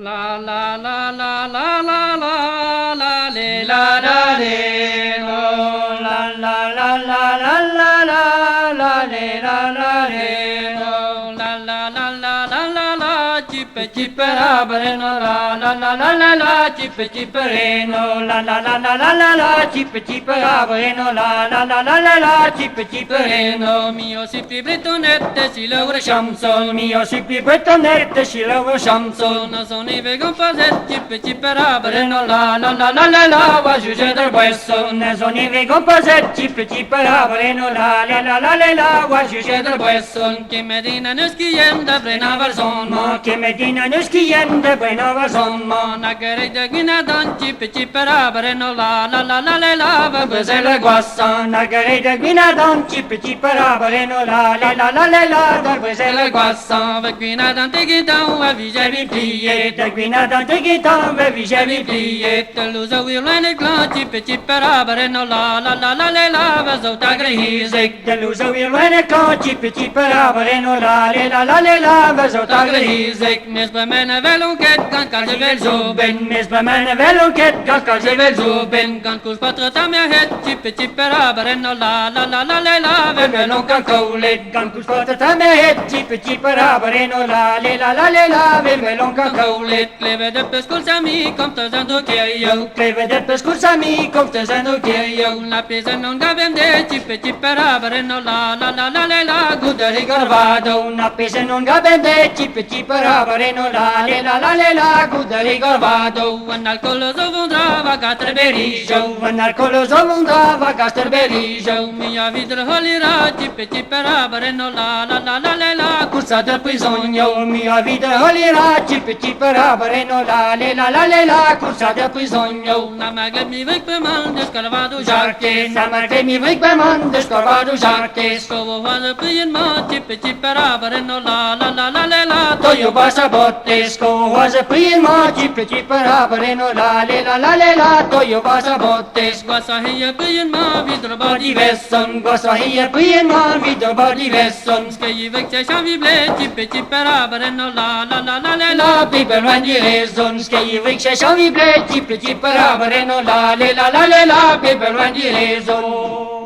La la la la la la la la le la la le no la la la la la la la la le la la le no la la la la la la la chip ra bare no la la la la la la chip re no la la la la la la la chip ra bare no la la la la la la chip re no mio si bretonette si laura shamson mio si bretonette si laura shamson sono vegan fazet chip ra bare no la la la la la la va juge der boisson sono vegan fazet chip ra bare no la la la la la la va juge der boisson che medina nuskien da brena varzon ma che medina nuskien da brena varzon ma na gare de gina dan chip ra bare no la la la la la la va bezel guassan na gare de gina dan chip ra bare no la la la la la la da bezel guassan va gina dan te gitan va vigevi plié da gina dan te gitan va vigevi plié te luza wilene glan chip ra bare no la la la la la la va zota grehizek te luza wilene glan chip ra bare no la la la la la va zota grehizek mes ba mena velonket kan kazevel zo ben mes ba mena velonket kan kazevel zo ben kan kus patrata mia het chip ra bare no la la la la la la ve velon kan kaulet kan kus patrata mia het chip ra bare no la la la la la ve velon kan kaulet kleve de pescul sami kom te zando ke yo kleve de pescul sami kom te zando ke yo la pesa non gavem de chip ra bare no la la la la la la gudari garvado na pesa non gavem de chip ra bare no la la la la la gudari garvado un alcol zovundra gaster berijo un alcol zovundra gaster berijo mia vidra holira chip ra bare no la la la la la la cursa de prisonio mia vidra holira chip ra bare no la la la la la cursa de prisonio na maglet mi vec pe man descalvado jarte na maglet mi vec pe man descalvado jarte scovo van pien ma chip ra bare no la la la la la la toyo basa botte scovo was pien ma chip ra bare no la la la la la toyo basa botte squasa hiya pien ma vidra body vesson squasa hiya pien ma vidra body vesson skei vec che shavi ble chip ra bare no la la la la la la people when you reason skei vec che shavi ble chip ra bare no la la la la la people when you reason